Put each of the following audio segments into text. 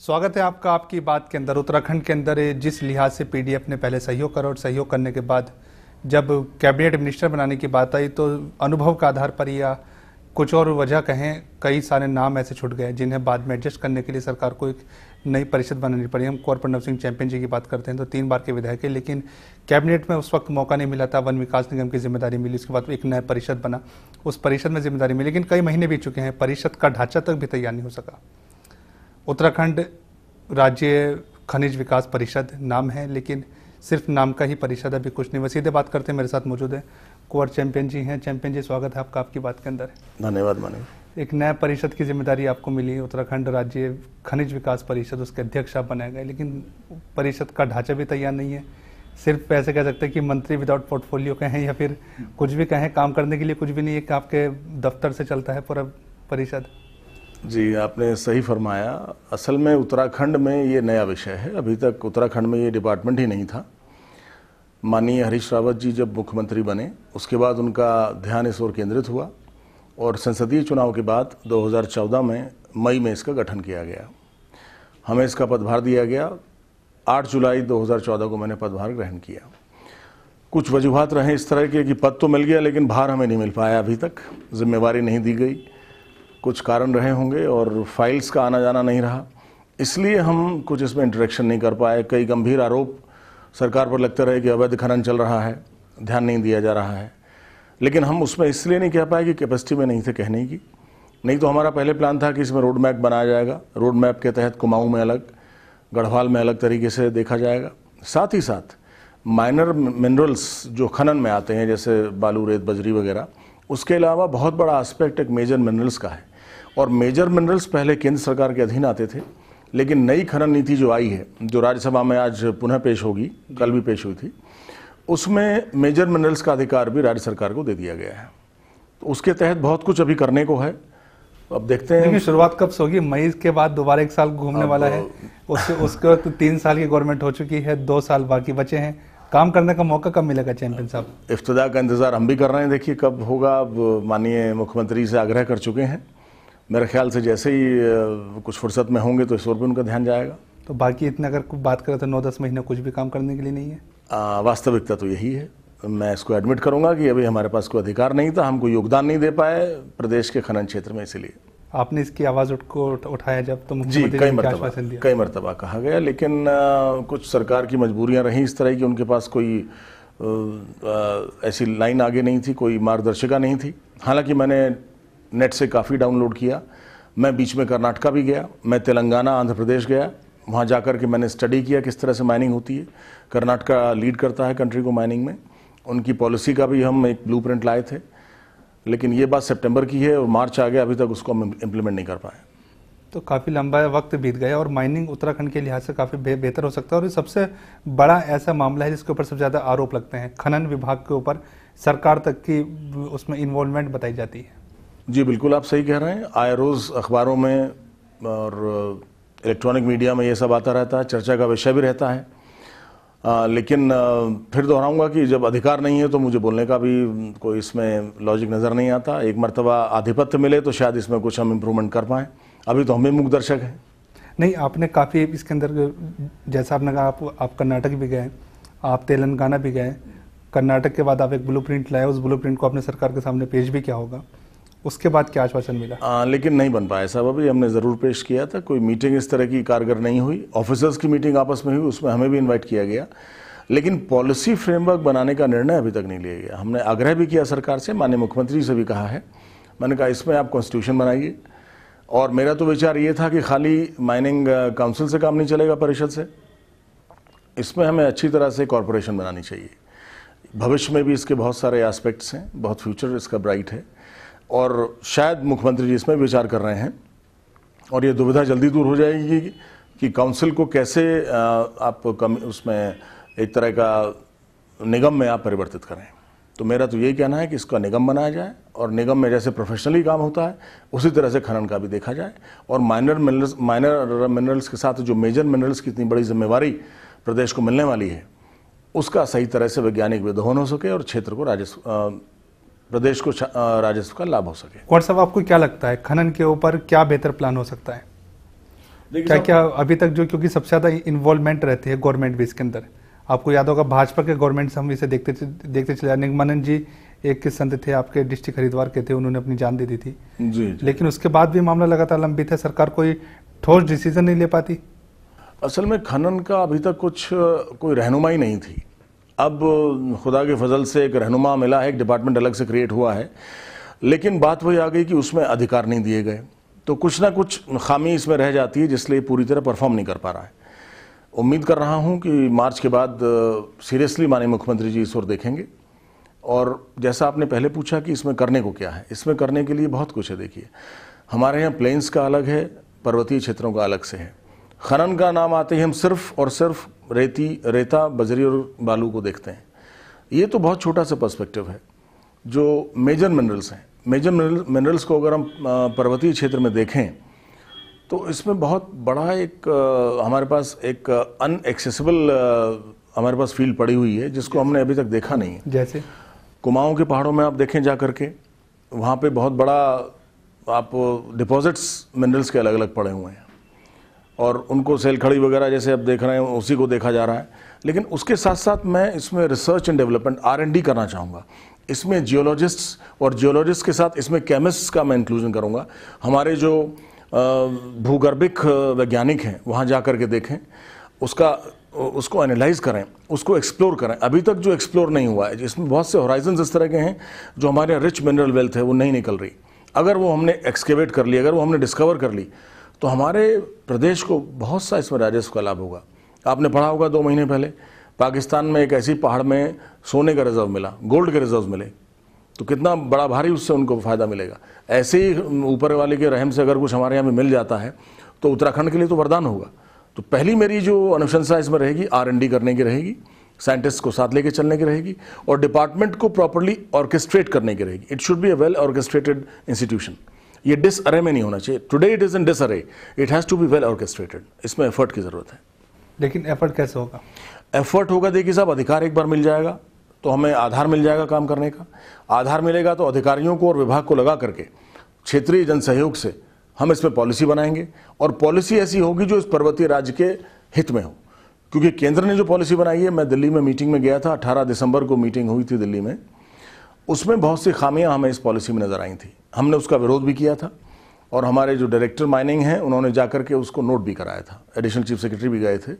स्वागत है आपका आपकी बात के अंदर। उत्तराखंड के अंदर जिस लिहाज से पीडीएफ ने पहले सहयोग करा और सहयोग करने के बाद जब कैबिनेट मिनिस्टर बनाने की बात आई तो अनुभव के आधार पर या कुछ और वजह कहें, कई सारे नाम ऐसे छूट गए जिन्हें बाद में एडजस्ट करने के लिए सरकार को एक नई परिषद बनानी पड़ी। हम कुंवर प्रणव सिंह चैंपियन जी की बात करते हैं तो 3 बार के विधायक है, लेकिन कैबिनेट में उस वक्त मौका नहीं मिला था। वन विकास निगम की जिम्मेदारी मिली, उसके बाद एक नया परिषद बना, उस परिषद में जिम्मेदारी मिली, लेकिन कई महीने बीत चुके हैं, परिषद का ढांचा तक भी तैयार नहीं हो सका। उत्तराखंड राज्य खनिज विकास परिषद नाम है, लेकिन सिर्फ नाम का ही परिषद, अभी कुछ नहीं। वो सीधे बात करते हैं, मेरे साथ मौजूद है कुंवर चैंपियन जी हैं। चैंपियन जी, स्वागत है आपका आपकी बात के अंदर। धन्यवाद मानव। एक नया परिषद की जिम्मेदारी आपको मिली, उत्तराखंड राज्य खनिज विकास परिषद, उसके अध्यक्ष आप बनाए गए, लेकिन परिषद का ढांचा भी तैयार नहीं है। सिर्फ ऐसे कह सकते हैं कि मंत्री विदाउट पोर्टफोलियो कहें या फिर कुछ भी कहें, काम करने के लिए कुछ भी नहीं है कि आपके दफ्तर से चलता है पूरा परिषद। जी, आपने सही फरमाया। असल में उत्तराखंड में ये नया विषय है, अभी तक उत्तराखंड में ये डिपार्टमेंट ही नहीं था। माननीय हरीश रावत जी जब मुख्यमंत्री बने उसके बाद उनका ध्यान इस ओर केंद्रित हुआ और संसदीय चुनाव के बाद 2014 में मई में इसका गठन किया गया। हमें इसका पदभार दिया गया। 8 जुलाई 2014 को मैंने पदभार ग्रहण किया। कुछ वजूहात रहे इस तरह के कि पद तो मिल गया लेकिन भार हमें नहीं मिल पाया, अभी तक जिम्मेवारी नहीं दी गई। कुछ कारण रहे होंगे और फाइल्स का आना जाना नहीं रहा, इसलिए हम कुछ इसमें इंटरेक्शन नहीं कर पाए। कई गंभीर आरोप सरकार पर लगते रहे कि अवैध खनन चल रहा है, ध्यान नहीं दिया जा रहा है, लेकिन हम उसमें इसलिए नहीं कह पाए कि कैपेसिटी में नहीं थे कहने की। नहीं तो हमारा पहले प्लान था कि इसमें रोड मैप बनाया जाएगा। रोड मैप के तहत कुमाऊं में अलग, गढ़वाल में अलग तरीके से देखा जाएगा। साथ ही साथ माइनर मिनरल्स जो खनन में आते हैं जैसे बालू, रेत, बजरी वगैरह, उसके अलावा बहुत बड़ा एस्पेक्ट एक मेजर मिनरल्स का है। और मेजर मिनरल्स पहले केंद्र सरकार के अधीन आते थे, लेकिन नई खनन नीति जो आई है, जो राज्यसभा में आज पुनः पेश होगी, कल भी पेश हुई थी, उसमें मेजर मिनरल्स का अधिकार भी राज्य सरकार को दे दिया गया है। तो उसके तहत बहुत कुछ अभी करने को है। अब देखते हैं शुरुआत कब से होगी। मई के बाद दोबारा 1 साल घूमने वाला है, उसके वक्त 3 साल की गवर्नमेंट हो चुकी है, 2 साल बाकी बचे हैं। काम करने का मौका कब मिलेगा चैंपियन साहब? इफ्तिदा का इंतजार हम भी कर रहे हैं, देखिए कब होगा। अब माननीय मुख्यमंत्री से आग्रह कर चुके हैं, मेरे ख्याल से जैसे ही कुछ फुर्सत में होंगे तो इस ओर भी उनका ध्यान जाएगा। तो बाकी इतना अगर बात करें तो 9-10 महीने कुछ भी काम करने के लिए नहीं है। वास्तविकता तो यही है। मैं इसको एडमिट करूंगा कि अभी हमारे पास कोई अधिकार नहीं था, हम कोई योगदान नहीं दे पाए प्रदेश के खनन क्षेत्र में, इसलिए आपने इसकी आवाज़ उठाया जब तो जी कई मरतबा कहा गया, लेकिन कुछ सरकार की मजबूरियां रहीं इस तरह की, उनके पास कोई ऐसी लाइन आगे नहीं थी, कोई मार्गदर्शिका नहीं थी। हालांकि मैंने नेट से काफ़ी डाउनलोड किया। मैं बीच में कर्नाटका भी गया, मैं तेलंगाना, आंध्र प्रदेश गया। वहाँ जाकर के मैंने स्टडी किया किस तरह से माइनिंग होती है। कर्नाटका लीड करता है कंट्री को माइनिंग में, उनकी पॉलिसी का भी हम एक ब्लूप्रिंट लाए थे, लेकिन ये बात सितंबर की है और मार्च आ गया, अभी तक उसको हम इम्प्लीमेंट नहीं कर पाए। तो काफ़ी लंबा वक्त बीत गया और माइनिंग उत्तराखंड के लिहाज से काफ़ी बेहतर हो सकता है। और ये सबसे बड़ा ऐसा मामला है जिसके ऊपर सबसे ज़्यादा आरोप लगते हैं, खनन विभाग के ऊपर सरकार तक की उसमें इन्वॉल्वमेंट बताई जाती है। जी बिल्कुल, आप सही कह रहे हैं। आए रोज़ अखबारों में और इलेक्ट्रॉनिक मीडिया में ये सब आता रहता है, चर्चा का विषय भी रहता है। लेकिन फिर दोहराऊंगा कि जब अधिकार नहीं है तो मुझे बोलने का भी कोई इसमें लॉजिक नज़र नहीं आता। एक मर्तबा आधिपत्य मिले तो शायद इसमें कुछ हम इम्प्रूवमेंट कर पाएँ, अभी तो हमें मुख्य दर्शक हैं। नहीं, आपने काफ़ी इसके अंदर, जैसा आपने कहा, आप कर्नाटक भी गए, आप तेलंगाना भी गए। कर्नाटक के बाद आप एक ब्लूप्रिंट लाए, उस ब्लूप्रिंट को आपने सरकार के सामने पेश भी किया होगा, उसके बाद क्या आश्वासन मिला? लेकिन नहीं बन पाया साहब। अभी हमने ज़रूर पेश किया था, कोई मीटिंग इस तरह की कारगर नहीं हुई। ऑफिसर्स की मीटिंग आपस में हुई, उसमें हमें भी इनवाइट किया गया, लेकिन पॉलिसी फ्रेमवर्क बनाने का निर्णय अभी तक नहीं लिया गया। हमने आग्रह भी किया सरकार से, माननीय मुख्यमंत्री से भी कहा है। मैंने कहा इसमें आप कॉन्स्टिट्यूशन बनाइए, और मेरा तो विचार ये था कि खाली माइनिंग काउंसिल से काम नहीं चलेगा, परिषद से, इसमें हमें अच्छी तरह से कॉरपोरेशन बनानी चाहिए। भविष्य में भी इसके बहुत सारे एस्पेक्ट्स हैं, बहुत फ्यूचर इसका ब्राइट है, और शायद मुख्यमंत्री जी इसमें विचार कर रहे हैं। और ये दुविधा जल्दी दूर हो जाएगी कि काउंसिल को कैसे आप उसमें एक तरह का निगम में आप परिवर्तित करें। तो मेरा तो यही कहना है कि इसका निगम बनाया जाए, और निगम में जैसे प्रोफेशनली काम होता है उसी तरह से खनन का भी देखा जाए, और माइनर मिनरल्स के साथ जो मेजर मिनरल्स की इतनी बड़ी जिम्मेवारी प्रदेश को मिलने वाली है, उसका सही तरह से वैज्ञानिक विद्रोहन हो सके और क्षेत्र को प्रदेश को राजस्व का लाभ हो सके। कुंवर साहब, आपको क्या लगता है खनन के ऊपर क्या बेहतर प्लान हो सकता है? क्या क्या अभी तक जो, क्योंकि सबसे ज़्यादा इन्वॉल्वमेंट रहती है गवर्नमेंट भी इसके अंदर, आपको याद होगा भाजपा के गवर्नमेंट से हम इसे देखते चले जाए। निगमानंद जी एक संत थे आपके डिस्ट्रिक्ट हरिद्वार के थे, उन्होंने अपनी जान दे दी थी जी। लेकिन उसके बाद भी मामला लगातार लंबित है, सरकार कोई ठोस डिसीजन नहीं ले पाती। असल में खनन का अभी तक कोई रहनुमाई नहीं थी। अब खुदा के फजल से एक रहनुमा मिला है, एक डिपार्टमेंट अलग से क्रिएट हुआ है, लेकिन बात वही आ गई कि उसमें अधिकार नहीं दिए गए, तो कुछ ना कुछ खामी इसमें रह जाती है, जिसलिए पूरी तरह परफॉर्म नहीं कर पा रहा है। उम्मीद कर रहा हूं कि मार्च के बाद सीरियसली माननीय मुख्यमंत्री जी इस ओर देखेंगे। और जैसा आपने पहले पूछा कि इसमें करने को क्या है, इसमें करने के लिए बहुत कुछ है। देखिए, हमारे यहाँ प्लेन्स का अलग है, पर्वतीय क्षेत्रों का अलग से है। खनन का नाम आते ही हम सिर्फ और सिर्फ रेता, बजरी और बालू को देखते हैं। ये तो बहुत छोटा सा पर्सपेक्टिव है। जो मेजर मिनरल्स हैं, मेजर मिनरल्स को अगर हम पर्वतीय क्षेत्र में देखें तो इसमें बहुत बड़ा एक हमारे पास एक अनएक्सेसिबल हमारे पास फील्ड पड़ी हुई है, जिसको हमने अभी तक देखा नहीं है। जैसे कुमाऊं के पहाड़ों में आप देखें जा करके, वहाँ पे बहुत बड़ा आप डिपॉजिट्स मिनरल्स के अलग अलग पड़े हुए हैं, और उनको सेलखड़ी वगैरह जैसे आप देख रहे हैं उसी को देखा जा रहा है। लेकिन उसके साथ साथ मैं इसमें रिसर्च एंड डेवलपमेंट R&D करना चाहूँगा। इसमें जियोलॉजिस्ट्स और जियोलॉजिस्ट के साथ इसमें केमिस्ट्स का मैं इंक्लूजन करूँगा। हमारे जो भूगर्भिक वैज्ञानिक हैं वहाँ जा कर के देखें, उसको एनालाइज करें, उसको एक्सप्लोर करें। अभी तक जो एक्सप्लोर नहीं हुआ है, इसमें बहुत से होराइजन्स इस तरह के हैं जो हमारे रिच मिनरल वेल्थ है वो नहीं निकल रही। अगर वो हमने एक्सकेवेट कर ली, अगर वो हमने डिस्कवर कर ली, तो हमारे प्रदेश को बहुत सा इसमें राजस्व का लाभ होगा। आपने पढ़ा होगा 2 महीने पहले पाकिस्तान में एक ऐसी पहाड़ में सोने का रिजर्व मिला, गोल्ड के रिजर्व मिले, तो कितना बड़ा भारी उससे उनको फ़ायदा मिलेगा। ऐसे ही ऊपर वाले के रहम से अगर कुछ हमारे यहाँ में मिल जाता है तो उत्तराखंड के लिए तो वरदान होगा। तो पहली मेरी जो अनुशंसा इसमें रहेगी, R&D करने की रहेगी, साइंटिस्ट को साथ लेके चलने की रहेगी, और डिपार्टमेंट को प्रॉपर्ली ऑर्केस्ट्रेट करने की रहेगी। It should be a well orchestrated institution. ये डिसअरे में नहीं होना चाहिए। Today it is in disarray, it has to be well orchestrated. इसमें एफर्ट की ज़रूरत है। लेकिन एफर्ट कैसे होगा? एफर्ट होगा, देखिए साहब, अधिकार एक बार मिल जाएगा तो हमें आधार मिल जाएगा काम करने का। आधार मिलेगा तो अधिकारियों को और विभाग को लगा करके क्षेत्रीय जन सहयोग से हम इसमें पॉलिसी बनाएंगे, और पॉलिसी ऐसी होगी जो इस पर्वतीय राज्य के हित में हो। क्योंकि केंद्र ने जो पॉलिसी बनाई है, मैं दिल्ली में मीटिंग में गया था, 18 दिसंबर को मीटिंग हुई थी दिल्ली में, उसमें बहुत सी खामियां हमें इस पॉलिसी में नजर आई थी। हमने उसका विरोध भी किया था, और हमारे जो डायरेक्टर माइनिंग हैं उन्होंने जाकर के उसको नोट भी कराया था। एडिशनल चीफ सेक्रेटरी भी गए थे।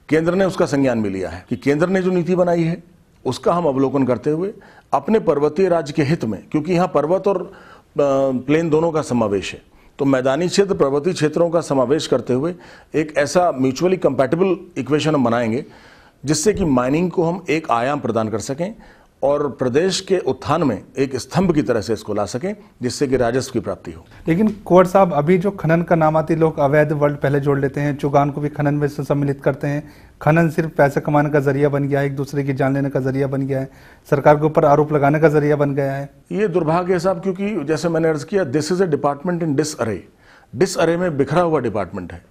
केंद्र ने उसका संज्ञान भी लिया है कि केंद्र ने जो नीति बनाई है उसका हम अवलोकन करते हुए अपने पर्वतीय राज्य के हित में, क्योंकि यहाँ पर्वत और प्लेन दोनों का समावेश है, तो मैदानी क्षेत्र पर्वतीय क्षेत्रों का समावेश करते हुए एक ऐसा म्यूचुअली कंपैटिबल इक्वेशन हम बनाएंगे जिससे कि माइनिंग को हम एक आयाम प्रदान कर सकें और प्रदेश के उत्थान में एक स्तंभ की तरह से इसको ला सकें, जिससे कि राजस्व की प्राप्ति हो। लेकिन कुंवर साहब, अभी जो खनन का नाम आती, लोग अवैध वर्ड पहले जोड़ लेते हैं, चुगान को भी खनन में सम्मिलित करते हैं। खनन सिर्फ पैसे कमाने का जरिया बन गया है, एक दूसरे की जान लेने का जरिया बन गया है, सरकार के ऊपर आरोप लगाने का जरिया बन गया है। ये दुर्भाग्य है साहब, क्योंकि जैसे मैंने अर्ज किया, this is a department in disarray. Disarray में बिखरा हुआ डिपार्टमेंट है।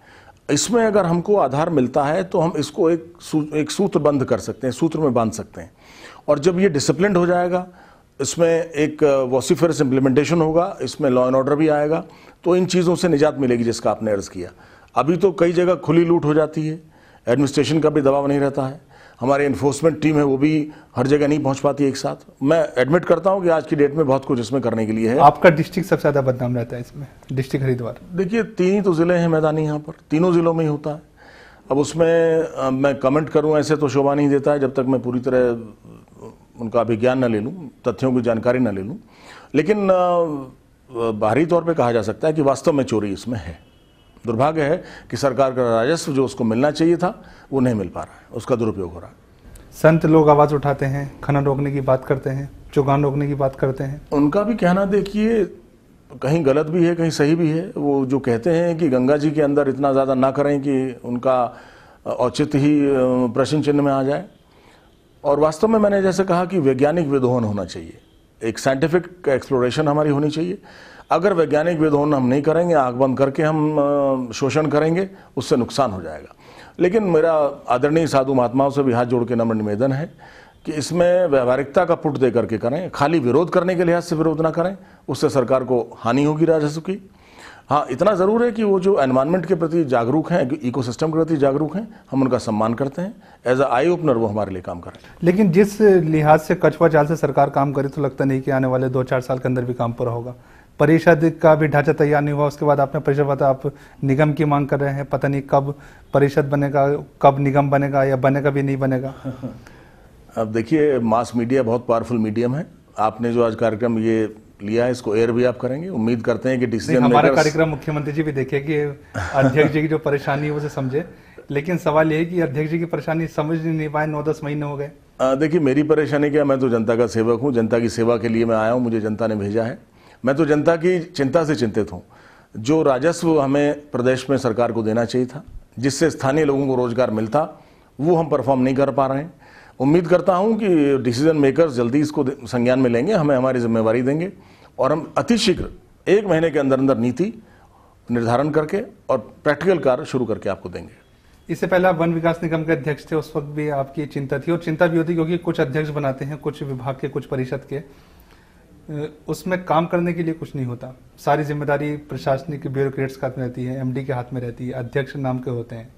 इसमें अगर हमको आधार मिलता है तो हम इसको एक सूत्रबद्ध कर सकते हैं, सूत्र में बांध सकते हैं, और जब ये डिसिप्लिन्ड हो जाएगा, इसमें एक वॉसिफरस इम्प्लीमेंटेशन होगा, इसमें लॉ एंड ऑर्डर भी आएगा, तो इन चीज़ों से निजात मिलेगी जिसका आपने अर्ज़ किया। अभी तो कई जगह खुली लूट हो जाती है, एडमिनिस्ट्रेशन का भी दबाव नहीं रहता है, हमारी इन्फोर्समेंट टीम है वो भी हर जगह नहीं पहुंच पाती एक साथ। मैं एडमिट करता हूं कि आज की डेट में बहुत कुछ इसमें करने के लिए है। आपका डिस्ट्रिक्ट सबसे ज़्यादा बदनाम रहता है इसमें, डिस्ट्रिक्ट हरिद्वार। देखिए, 3 ही तो ज़िले हैं मैदानी, यहाँ पर तीनों ज़िलों में ही होता है। अब उसमें मैं कमेंट करूँ ऐसे तो शोभा नहीं देता है जब तक मैं पूरी तरह उनका अभिज्ञान न ले लूँ, तथ्यों की जानकारी न ले लूँ। लेकिन बाहरी तौर पे कहा जा सकता है कि वास्तव में चोरी इसमें है। दुर्भाग्य है कि सरकार का राजस्व जो उसको मिलना चाहिए था वो नहीं मिल पा रहा है, उसका दुरुपयोग हो रहा है। संत लोग आवाज़ उठाते हैं, खनन रोकने की बात करते हैं, चुगान रोकने की बात करते हैं। उनका भी कहना देखिए कहीं गलत भी है, कहीं सही भी है। वो जो कहते हैं कि गंगा जी के अंदर इतना ज़्यादा ना करें कि उनका औचित्य ही प्रश्न चिन्ह में आ जाए। और वास्तव में मैंने जैसे कहा कि वैज्ञानिक विद्रोहन होना चाहिए, एक साइंटिफिक एक्सप्लोरेशन हमारी होनी चाहिए। अगर वैज्ञानिक विद्रोहन हम नहीं करेंगे, आंख बंद करके हम शोषण करेंगे, उससे नुकसान हो जाएगा। लेकिन मेरा आदरणीय साधु महात्माओं से भी हाथ जोड़ के नम्र निवेदन है कि इसमें व्यवहारिकता का पुट दे करके करें, खाली विरोध करने के लिहाज से विरोध ना करें, उससे सरकार को हानि होगी राजस्व की। हाँ, इतना ज़रूर है कि वो जो एनवायरनमेंट के प्रति जागरूक हैं, इकोसिस्टम के प्रति जागरूक हैं, हम उनका सम्मान करते हैं। एज अ आई ओपनर वो हमारे लिए काम कर रहे हैं। लेकिन जिस लिहाज से कछुआ जाल से सरकार काम करे तो लगता नहीं कि आने वाले 2-4 साल के अंदर भी काम पूरा होगा। परिषद का भी ढांचा तैयार नहीं हुआ, उसके बाद आपने परिषद बताया आप निगम की मांग कर रहे हैं, पता नहीं कब परिषद बनेगा, कब निगम बनेगा, या बनेगा भी नहीं बनेगा। अब देखिए, मास मीडिया बहुत पावरफुल मीडियम है। आपने जो आज कार्यक्रम ये लिया है, इसको एयर भी आप करेंगे। उम्मीद करते हैं कि डिसीजन हमारा कार्यक्रम मुख्यमंत्री जी भी देखे कि अध्यक्ष जी की जो परेशानी है उसे समझे, लेकिन सवाल ये है कि अध्यक्ष जी की परेशानी समझ नहीं पाए, 9-10 महीने हो गए। देखिए, मेरी परेशानी क्या, मैं तो जनता का सेवक हूँ, जनता की सेवा के लिए मैं आया हूँ, मुझे जनता ने भेजा है। मैं तो जनता की चिंता से चिंतित हूँ। जो राजस्व हमें प्रदेश में सरकार को देना चाहिए था, जिससे स्थानीय लोगों को रोजगार मिलता, वो हम परफॉर्म नहीं कर पा रहे हैं। उम्मीद करता हूं कि डिसीजन मेकर्स जल्दी इसको संज्ञान में लेंगे, हमें हमारी जिम्मेवारी देंगे और हम अतिशीघ्र 1 महीने के अंदर अंदर नीति निर्धारण करके और प्रैक्टिकल कार्य शुरू करके आपको देंगे। इससे पहले आप वन विकास निगम के अध्यक्ष थे, उस वक्त भी आपकी चिंता थी, और चिंता भी होती क्योंकि कुछ अध्यक्ष बनाते हैं, कुछ विभाग के, कुछ परिषद के, उसमें काम करने के लिए कुछ नहीं होता। सारी जिम्मेदारी प्रशासनिक ब्यूरोक्रेट्स के हाथ में रहती है, एमडी के हाथ में रहती है, अध्यक्ष नाम के होते हैं।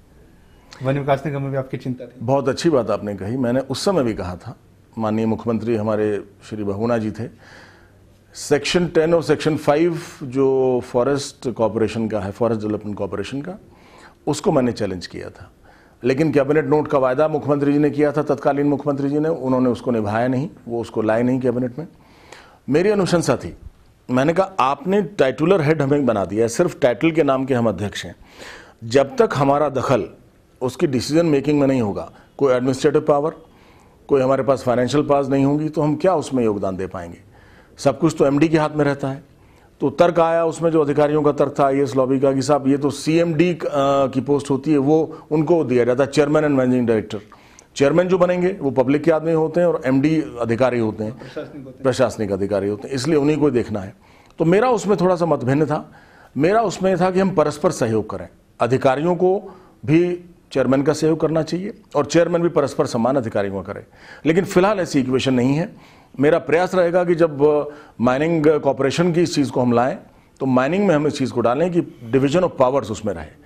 वन विकास निगम में भी आपकी चिंता थी। बहुत अच्छी बात आपने कही। मैंने उस समय भी कहा था, माननीय मुख्यमंत्री हमारे श्री बहुगुणा जी थे, सेक्शन 10 और सेक्शन 5 जो फॉरेस्ट कॉर्पोरेशन का है, फॉरेस्ट डेवलपमेंट कॉर्पोरेशन का, उसको मैंने चैलेंज किया था। लेकिन कैबिनेट नोट का वायदा मुख्यमंत्री जी ने किया था, तत्कालीन मुख्यमंत्री जी ने, उन्होंने उसको निभाया नहीं, वो उसको लाए नहीं कैबिनेट में। मेरी अनुशंसा थी, मैंने कहा आपने टाइटुलर हेड हमें बना दिया है, सिर्फ टाइटल के नाम के हम अध्यक्ष हैं। जब तक हमारा दखल उसकी डिसीजन मेकिंग में नहीं होगा, कोई एडमिनिस्ट्रेटिव पावर, कोई हमारे पास फाइनेंशियल पावर नहीं होंगी, तो हम क्या उसमें योगदान दे पाएंगे। सब कुछ तो एमडी के हाथ में रहता है। तो तर्क आया उसमें, जो अधिकारियों का तर्क था आईएएस लॉबी का, कि साहब ये तो सीएमडी की पोस्ट होती है, वो उनको दिया जाता है, chairman and managing director. Chairman जो बनेंगे वो पब्लिक के आदमी होते हैं और एमडी अधिकारी होते हैं, प्रशासनिक अधिकारी होते हैं, इसलिए उन्हीं को देखना है। तो मेरा उसमें थोड़ा सा मतभिन्न था। मेरा उसमें था कि हम परस्पर सहयोग करें, अधिकारियों को भी चेयरमैन का सहयोग करना चाहिए और चेयरमैन भी परस्पर समान अधिकारियों का करे। लेकिन फिलहाल ऐसी इक्वेशन नहीं है। मेरा प्रयास रहेगा कि जब माइनिंग कॉर्पोरेशन की इस चीज़ को हम लाएं, तो माइनिंग में हम इस चीज़ को डालें कि डिवीजन ऑफ पावर्स उसमें रहे।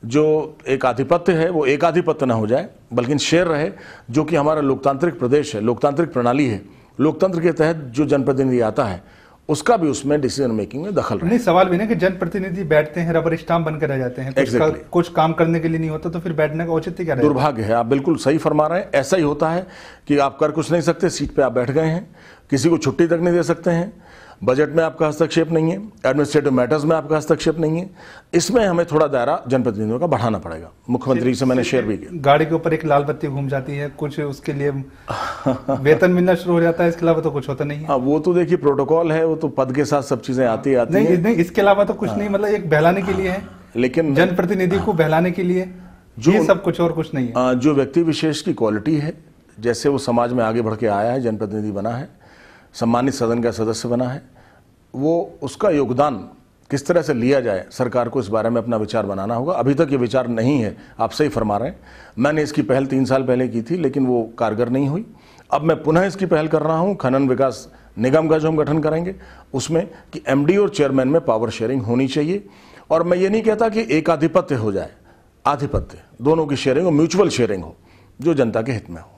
जो एक आधिपत्य है वो एक आधिपत्य ना हो जाए, बल्कि शेयर रहे, जो कि हमारा लोकतांत्रिक प्रदेश है, लोकतांत्रिक प्रणाली है। लोकतंत्र के तहत जो जनप्रतिनिधि आता है उसका भी उसमें डिसीजन मेकिंग में दखल रहे। नहीं, सवाल भी ना कि जनप्रतिनिधि बैठते हैं, रबर स्टाम्प बनकर रह जाते हैं, कुछ काम करने के लिए नहीं होता, तो फिर बैठने का औचित्य क्या रहेगा? दुर्भाग्य है, आप बिल्कुल सही फरमा रहे हैं। ऐसा ही होता है कि आप कर कुछ नहीं सकते, सीट पे आप बैठ गए हैं, किसी को छुट्टी तक नहीं दे सकते हैं, बजट में आपका हस्तक्षेप नहीं है, एडमिनिस्ट्रेटिव मैटर्स में आपका हस्तक्षेप नहीं है। इसमें हमें थोड़ा दायरा जनप्रतिनिधियों का बढ़ाना पड़ेगा। मुख्यमंत्री से मैंने शेयर भी किया। गाड़ी के ऊपर एक लाल बत्ती घूम जाती है, कुछ उसके लिए वेतन मिलना शुरू हो जाता है, इसके अलावा तो कुछ होता नहीं है। हाँ, वो तो देखिए प्रोटोकॉल है, वो तो पद के साथ सब चीजें आती हैं। नहीं, इसके अलावा तो कुछ नहीं, मतलब एक बहलाने के लिए है, लेकिन जनप्रतिनिधि को बहलाने के लिए ये सब कुछ और कुछ नहीं है। जो व्यक्ति विशेष की क्वालिटी है, जैसे वो समाज में आगे बढ़ के आया है, जनप्रतिनिधि बना है, सम्मानित सदन का सदस्य बना है, वो उसका योगदान किस तरह से लिया जाए, सरकार को इस बारे में अपना विचार बनाना होगा। अभी तक ये विचार नहीं है, आप सही फरमा रहे हैं। मैंने इसकी पहल 3 साल पहले की थी, लेकिन वो कारगर नहीं हुई। अब मैं पुनः इसकी पहल कर रहा हूं, खनन विकास निगम का जो हम गठन करेंगे उसमें कि एमडी और चेयरमैन में पावर शेयरिंग होनी चाहिए। और मैं ये नहीं कहता कि एक आधिपत्य हो जाए, आधिपत्य, दोनों की शेयरिंग हो, म्यूचुअल शेयरिंग हो, जो जनता के हित में हो।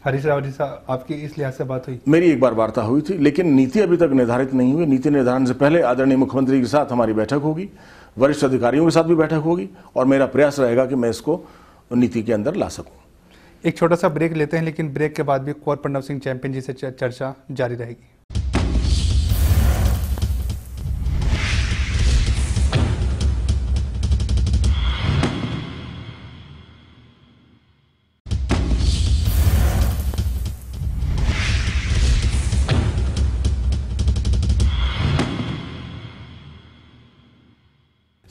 हरीश रावत जी साहब, आपकी इस लिहाज से बात हुई? मेरी एक बार वार्ता हुई थी, लेकिन नीति अभी तक निर्धारित नहीं हुई। नीति निर्धारण से पहले आदरणीय मुख्यमंत्री के साथ हमारी बैठक होगी, वरिष्ठ अधिकारियों के साथ भी बैठक होगी, और मेरा प्रयास रहेगा कि मैं इसको नीति के अंदर ला सकूं। एक छोटा सा ब्रेक लेते हैं, लेकिन ब्रेक के बाद भी कुंवर प्रणव सिंह चैंपियन जी से चर्चा जारी रहेगी।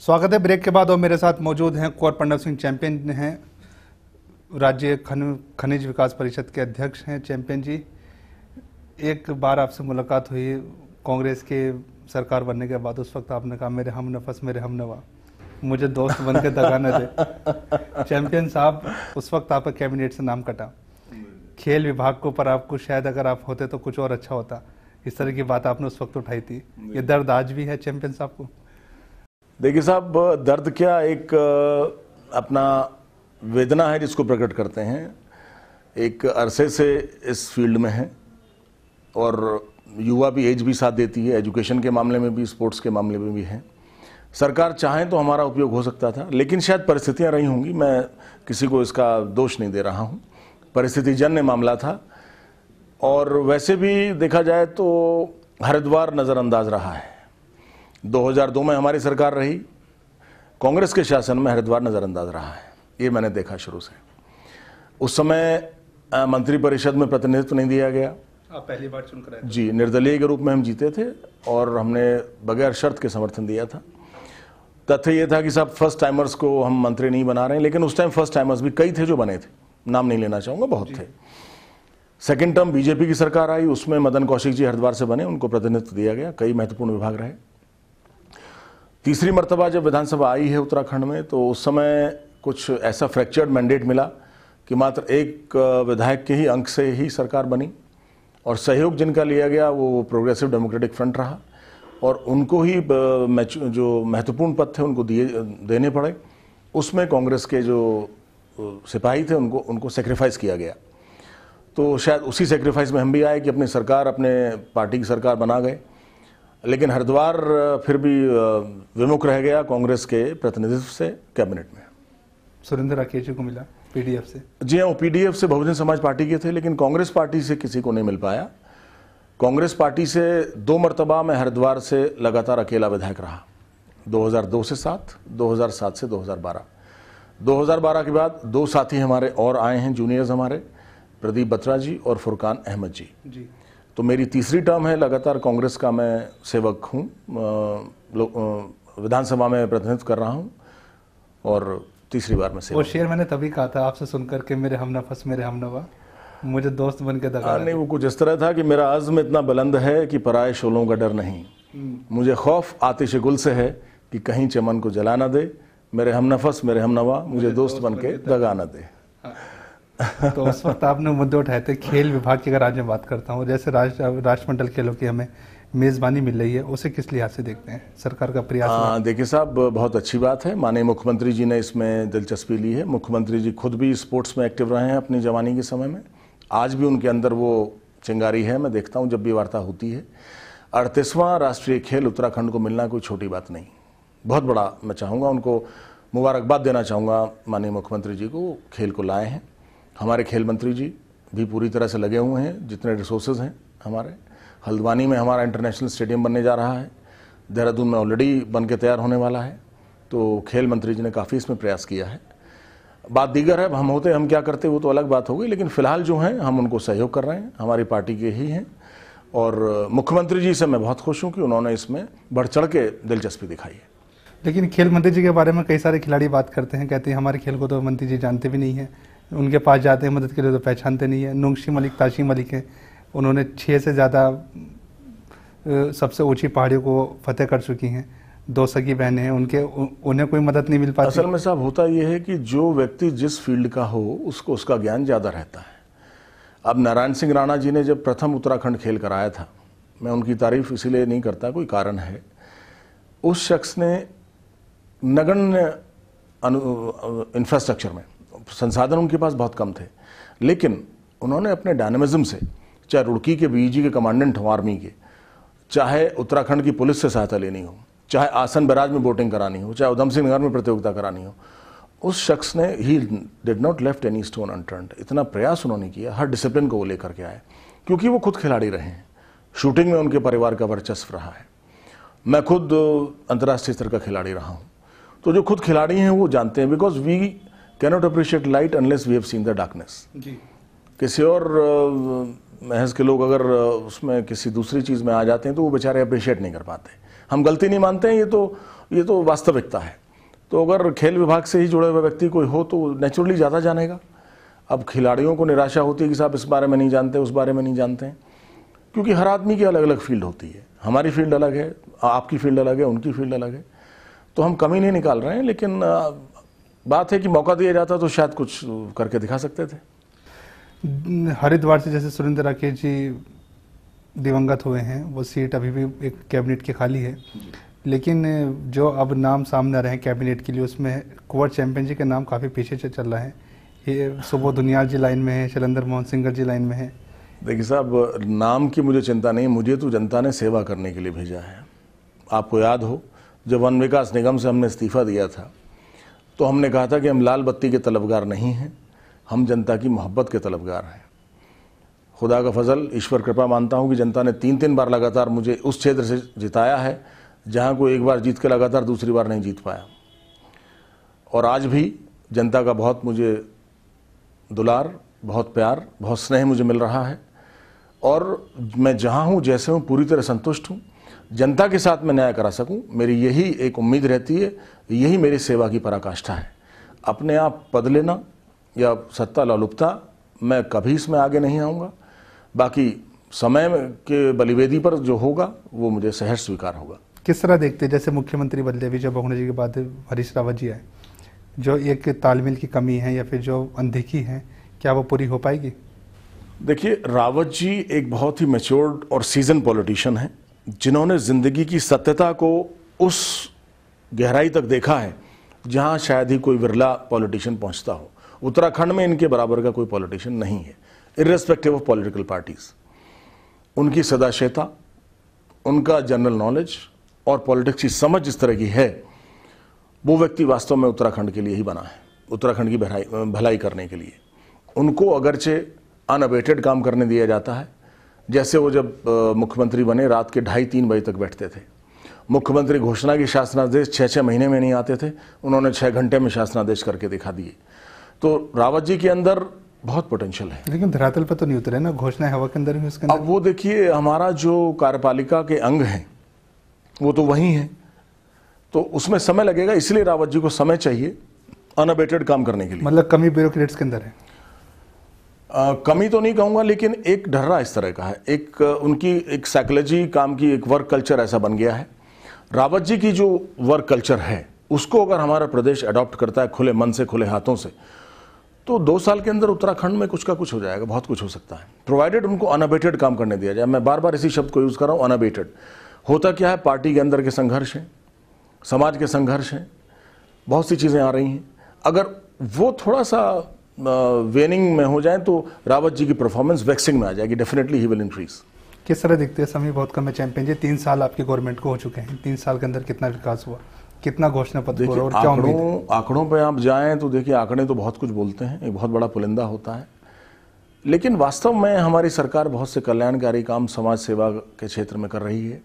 स्वागत है ब्रेक के बाद, और मेरे साथ मौजूद हैं कुंवर प्रणव सिंह चैंपियन हैं, राज्य खनिज विकास परिषद के अध्यक्ष हैं। चैंपियन जी, एक बार आपसे मुलाकात हुई कांग्रेस के सरकार बनने के बाद, उस वक्त आपने कहा मेरे हम नफस मेरे हम नवा, मुझे दोस्त बन के दगा न दे। चैंपियन साहब, उस वक्त आपका कैबिनेट से नाम कटा, खेल विभाग के ऊपर आपको शायद अगर आप होते तो कुछ और अच्छा होता, इस तरह की बात आपने उस वक्त उठाई थी। ये दर्द आज भी है चैंपियन साहब को? देखिए साहब, दर्द क्या एक अपना वेदना है जिसको प्रकट करते हैं। एक अरसे से इस फील्ड में है और युवा भी, एज भी साथ देती है, एजुकेशन के मामले में भी, स्पोर्ट्स के मामले में भी है। सरकार चाहे तो हमारा उपयोग हो सकता था, लेकिन शायद परिस्थितियां रही होंगी। मैं किसी को इसका दोष नहीं दे रहा हूं, परिस्थितिजन्य मामला था। और वैसे भी देखा जाए तो हरिद्वार नज़रअंदाज रहा है। 2002 में हमारी सरकार रही, कांग्रेस के शासन में हरिद्वार नज़रअंदाज रहा है, ये मैंने देखा शुरू से। उस समय मंत्रिपरिषद में प्रतिनिधित्व नहीं दिया गया। आप पहली बार चुनकर आए? जी, निर्दलीय के रूप में हम जीते थे और हमने बगैर शर्त के समर्थन दिया था। तथ्य ये था कि साहब फर्स्ट टाइमर्स को हम मंत्री नहीं बना रहे हैं, लेकिन उस टाइम फर्स्ट टाइमर्स भी कई थे जो बने थे, नाम नहीं लेना चाहूँगा, बहुत थे। सेकेंड टर्म बीजेपी की सरकार आई, उसमें मदन कौशिक जी हरिद्वार से बने, उनको प्रतिनिधित्व दिया गया, कई महत्वपूर्ण विभाग रहे। तीसरी मर्तबा जब विधानसभा आई है उत्तराखंड में, तो उस समय कुछ ऐसा फ्रैक्चर्ड मैंडेट मिला कि मात्र एक विधायक के ही अंक से ही सरकार बनी और सहयोग जिनका लिया गया वो प्रोग्रेसिव डेमोक्रेटिक फ्रंट रहा और उनको ही जो महत्वपूर्ण पद थे उनको देने पड़े। उसमें कांग्रेस के जो सिपाही थे उनको सेक्रीफाइस किया गया। तो शायद उसी सेक्रीफाइस में हम भी आए कि अपनी सरकार, अपने पार्टी की सरकार बना गए। लेकिन हरिद्वार फिर भी विमुख रह गया कांग्रेस के प्रतिनिधित्व से कैबिनेट में। सुरेंद्र राकेश जी को मिला पीडीएफ से? जी हाँ, वो पीडीएफ से बहुजन समाज पार्टी के थे, लेकिन कांग्रेस पार्टी से किसी को नहीं मिल पाया। कांग्रेस पार्टी से 2 मरतबा मैं हरिद्वार से लगातार अकेला विधायक रहा, 2002 से 7, 2007 से 2012। 2012 के बाद 2 साथी हमारे और आए हैं, जूनियर्स हमारे, प्रदीप बत्रा जी और फुरकान अहमद जी। तो मेरी तीसरी टर्म है, लगातार कांग्रेस का मैं सेवक हूँ, विधानसभा में प्रतिनिधित्व कर रहा हूँ और तीसरी बार में सेवक। वो शेर मैंने तभी कहा था आपसे सुनकर के, मेरे हमनफस मेरे हमनवा, मुझे दोस्त बन के दगा। नहीं, वो कुछ इस तरह था कि मेरा अज़्म इतना बुलंद है कि पराए शोलों का डर नहीं, मुझे खौफ आतिश गुल से है कि कहीं चमन को जला न दे, मेरे हमनफस मेरे हमनवा, मुझे दोस्त बन के दगा न दे। तो उस वक्त आपने मुद्दे उठाए थे खेल विभाग की। अगर आज मैं बात करता हूँ, जैसे राष्ट्रमंडल खेलों की हमें मेज़बानी मिल रही है, उसे किस लिहाज से देखते हैं, सरकार का प्रयास? देखिए साहब, बहुत अच्छी बात है, माननीय मुख्यमंत्री जी ने इसमें दिलचस्पी ली है। मुख्यमंत्री जी खुद भी स्पोर्ट्स में एक्टिव रहे हैं अपनी जवानी के समय में, आज भी उनके अंदर वो चिंगारी है, मैं देखता हूँ जब भी वार्ता होती है। 38वां राष्ट्रीय खेल उत्तराखंड को मिलना कोई छोटी बात नहीं, बहुत बड़ा। मैं चाहूँगा उनको मुबारकबाद देना चाहूँगा माननीय मुख्यमंत्री जी को, खेल को लाए हैं। हमारे खेल मंत्री जी भी पूरी तरह से लगे हुए हैं, जितने रिसोर्सेज हैं हमारे। हल्द्वानी में हमारा इंटरनेशनल स्टेडियम बनने जा रहा है, देहरादून में ऑलरेडी बन के तैयार होने वाला है। तो खेल मंत्री जी ने काफ़ी इसमें प्रयास किया है। बात दीगर है, हम क्या करते वो तो अलग बात हो गई, लेकिन फिलहाल जो हैं हम उनको सहयोग कर रहे हैं, हमारी पार्टी के ही हैं। और मुख्यमंत्री जी से मैं बहुत खुश हूँ कि उन्होंने इसमें बढ़ चढ़ के दिलचस्पी दिखाई है। लेकिन खेल मंत्री जी के बारे में कई सारे खिलाड़ी बात करते हैं, कहते हैं हमारे खेल को तो मंत्री जी जानते भी नहीं है, उनके पास जाते हैं मदद के लिए तो पहचानते नहीं है। नुंगशी मलिक, ताशी मलिक है, उन्होंने 6 से ज़्यादा सबसे ऊंची पहाड़ियों को फतेह कर चुकी हैं, 2 सगी बहनें हैं, उन्हें कोई मदद नहीं मिल पाती। असल में साहब होता यह है कि जो व्यक्ति जिस फील्ड का हो उसको उसका ज्ञान ज़्यादा रहता है। अब नारायण सिंह राणा जी ने जब प्रथम उत्तराखंड खेल कराया था, मैं उनकी तारीफ इसीलिए नहीं करता, कोई कारण है। उस शख्स ने नगण्य इंफ्रास्ट्रक्चर में, संसाधन उनके पास बहुत कम थे, लेकिन उन्होंने अपने डायनामिज्म से, चाहे रुड़की के बीजी के कमांडेंट हो आर्मी के, चाहे उत्तराखंड की पुलिस से सहायता लेनी हो, चाहे आसन बैराज में बोटिंग करानी हो, चाहे उधम सिंह नगर में प्रतियोगिता करानी हो, उस शख्स ने he did not left any stone unturned. इतना प्रयास उन्होंने किया, हर डिसिप्लिन को वो लेकर के आए, क्योंकि वो खुद खिलाड़ी रहे हैं। शूटिंग में उनके परिवार का वर्चस्व रहा है। मैं खुद अंतर्राष्ट्रीय स्तर का खिलाड़ी रहा हूँ, तो जो खुद खिलाड़ी हैं वो जानते हैं, because we cannot appreciate light unless we have seen the darkness. किसी और महज के लोग अगर उसमें किसी दूसरी चीज़ में आ जाते हैं तो वो बेचारे अप्रिशिएट नहीं कर पाते। हम गलती नहीं मानते हैं, ये तो वास्तविकता है। तो अगर खेल विभाग से ही जुड़े हुए व्यक्ति कोई हो तो नेचुरली ज़्यादा जानेगा। अब खिलाड़ियों को निराशा होती है कि साहब इस बारे में नहीं जानते, उस बारे में नहीं जानते हैं, क्योंकि हर आदमी की अलग अलग फील्ड होती है। हमारी फील्ड अलग है, आपकी फील्ड अलग है, उनकी फील्ड अलग है, तो हम कमी नहीं निकाल रहे हैं, लेकिन बात है कि मौका दिया जाता तो शायद कुछ करके दिखा सकते थे। हरिद्वार से जैसे सुरेंद्र राकेश जी दिवंगत हुए हैं, वो सीट अभी भी एक कैबिनेट की खाली है, लेकिन जो अब नाम सामने आ रहे हैं कैबिनेट के लिए, उसमें कुंवर चैंपियन जी का नाम काफ़ी पीछे से चल रहा है। ये सुबोध उनियाल जी लाइन में है, शैलेंद्र मोहन सिंगर जी लाइन में है। देखिए साहब, नाम की मुझे चिंता नहीं, मुझे तो जनता ने सेवा करने के लिए भेजा है। आपको याद हो, जब वन विकास निगम से हमने इस्तीफा दिया था तो हमने कहा था कि हम लाल बत्ती के तलबगार नहीं हैं, हम जनता की मोहब्बत के तलबगार हैं। खुदा का फजल, ईश्वर कृपा मानता हूं कि जनता ने 3-3 बार लगातार मुझे उस क्षेत्र से जिताया है जहां कोई एक बार जीत के लगातार दूसरी बार नहीं जीत पाया। और आज भी जनता का बहुत मुझे दुलार, बहुत प्यार, बहुत स्नेह मुझे मिल रहा है और मैं जहां हूं, जैसे हूं, पूरी तरह संतुष्ट हूं। जनता के साथ मैं न्याय करा सकूं, मेरी यही एक उम्मीद रहती है, यही मेरी सेवा की पराकाष्ठा है। अपने आप पद लेना या सत्ता लालुपता, मैं कभी इसमें आगे नहीं आऊँगा। बाकी समय के बलिवेदी पर जो होगा वो मुझे सहर्ष स्वीकार होगा। किस तरह देखते हैं, जैसे मुख्यमंत्री बदले विजय बहुगुणा जी के बाद हरीश रावत जी आए, जो एक तालमेल की कमी है या फिर जो अनदेखी है, क्या वो पूरी हो पाएगी? देखिए, रावत जी एक बहुत ही मैच्योर्ड और सीजन पॉलिटिशियन हैं, जिन्होंने जिंदगी की सत्यता को उस गहराई तक देखा है जहां शायद ही कोई विरला पॉलिटिशियन पहुंचता हो। उत्तराखंड में इनके बराबर का कोई पॉलिटिशियन नहीं है, इर्रेस्पेक्टिव ऑफ पॉलिटिकल पार्टीज। उनकी सदाशयता, उनका जनरल नॉलेज और पॉलिटिक्स की समझ जिस तरह की है, वो व्यक्ति वास्तव में उत्तराखंड के लिए ही बना है, उत्तराखंड की भलाई करने के लिए। उनको अगरचे अनअबेटेड काम करने दिया जाता है, जैसे वो जब मुख्यमंत्री बने रात के 2:30-3 बजे तक बैठते थे। मुख्यमंत्री घोषणा के शासनादेश 6-6 महीने में नहीं आते थे, उन्होंने 6 घंटे में शासनादेश करके दिखा दिए। तो रावत जी के अंदर बहुत पोटेंशियल है, लेकिन धरातल पर तो नहीं उतरे ना, घोषणा हवा के अंदर ही उसके अंदर। अब वो देखिए, हमारा जो कार्यपालिका के अंग हैं वो तो वही हैं, तो उसमें समय लगेगा, इसलिए रावत जी को समय चाहिए अनअबेटेड काम करने के लिए। मतलब कमी ब्यूरोक्रेट्स के अंदर है? कमी तो नहीं कहूंगा, लेकिन एक ढर्रा इस तरह का है, एक उनकी एक साइकोलॉजी काम की, एक वर्क कल्चर ऐसा बन गया है। रावत जी की जो वर्क कल्चर है उसको अगर हमारा प्रदेश अडॉप्ट करता है खुले मन से, खुले हाथों से, तो 2 साल के अंदर उत्तराखंड में कुछ का कुछ हो जाएगा, बहुत कुछ हो सकता है, प्रोवाइडेड उनको अनअबेटेड काम करने दिया जाए। मैं बार बार इसी शब्द को यूज कर रहा हूं, अनअबेटेड। होता क्या है, पार्टी के अंदर के संघर्ष हैं, समाज के संघर्ष हैं, बहुत सी चीजें आ रही हैं। अगर वो थोड़ा सा वेनिंग में हो जाए तो रावत जी की परफॉर्मेंस वैक्सिंग में आ जाएगी, डेफिनेटली ही विल इंक्रीज। किस तरह दिखते हैं? समय बहुत कम है चैंपियन जी, 3 साल आपकी गवर्नमेंट को हो चुके हैं, 3 साल के अंदर कितना विकास हुआ, कितना घोषणा पत्र हुआ और क्या उम्मीद है? आंकड़ों पे आप जाएं तो देखिए, आंकड़े तो बहुत कुछ बोलते हैं, एक बहुत बड़ा पुलिंदा होता है, लेकिन वास्तव में हमारी सरकार बहुत से कल्याणकारी काम समाज सेवा के क्षेत्र में कर रही है।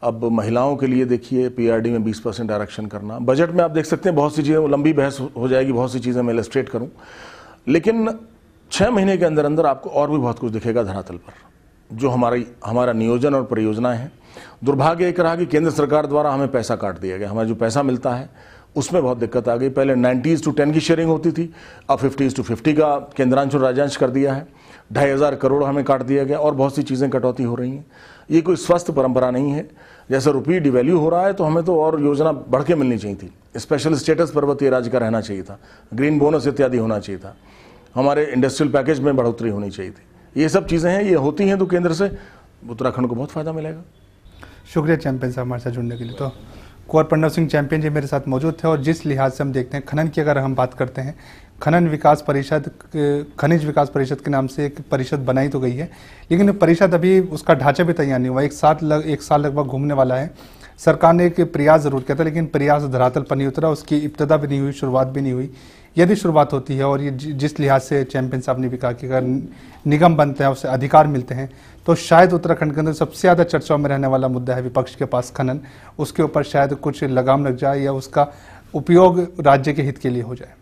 अब महिलाओं के लिए देखिए, पीआरडी में 20% आरक्षण करना, बजट में आप देख सकते हैं, बहुत सी चीज़ें, लंबी बहस हो जाएगी, बहुत सी चीज़ें मैं इलस्ट्रेट करूं, लेकिन 6 महीने के अंदर अंदर आपको और भी बहुत कुछ दिखेगा धरातल पर, जो हमारा नियोजन और परियोजनाएं हैं। दुर्भाग्य एक रहा कि केंद्र सरकार द्वारा हमें पैसा काट दिया गया, हमारा जो पैसा मिलता है उसमें बहुत दिक्कत आ गई। पहले 90:10 की शेयरिंग होती थी, अब 50:50 का केंद्रांश और राज्यांश कर दिया है, 2,500 करोड़ हमें काट दिया गया और बहुत सी चीज़ें कटौती हो रही हैं। ये कोई स्वस्थ परंपरा नहीं है। जैसा रुपये डिवैल्यू हो रहा है तो हमें तो और योजना बढ़ के मिलनी चाहिए थी, स्पेशल स्टेटस पर्वतीय राज्य का रहना चाहिए था, ग्रीन बोनस इत्यादि होना चाहिए था, हमारे इंडस्ट्रियल पैकेज में बढ़ोतरी होनी चाहिए थी। ये सब चीज़ें हैं, ये होती हैं तो केंद्र से उत्तराखंड को बहुत फायदा मिलेगा। शुक्रिया चैंपियन साहब हमारे साथ जुड़ने के लिए। तो कुंवर प्रणव सिंह चैंपियन जी मेरे साथ मौजूद थे। और जिस लिहाज से हम देखते हैं खनन की, अगर हम बात करते हैं, खनन विकास परिषद, खनिज विकास परिषद के नाम से एक परिषद बनाई तो गई है, लेकिन परिषद अभी उसका ढांचा भी तैयार नहीं हुआ। एक साल लगभग घूमने वाला है। सरकार ने एक प्रयास जरूर किया था, लेकिन प्रयास धरातल पर नहीं उतरा, उसकी इब्तदा भी नहीं हुई, शुरुआत भी नहीं हुई। यदि शुरुआत होती है और ये जिस लिहाज से चैंपियन साहब ने भी कहा कि अगर निगम बनते हैं, उससे अधिकार मिलते हैं, तो शायद उत्तराखंड के अंदर सबसे ज़्यादा चर्चाओं में रहने वाला मुद्दा है विपक्ष के पास खनन, उसके ऊपर शायद कुछ लगाम लग जाए या उसका उपयोग राज्य के हित के लिए हो जाए।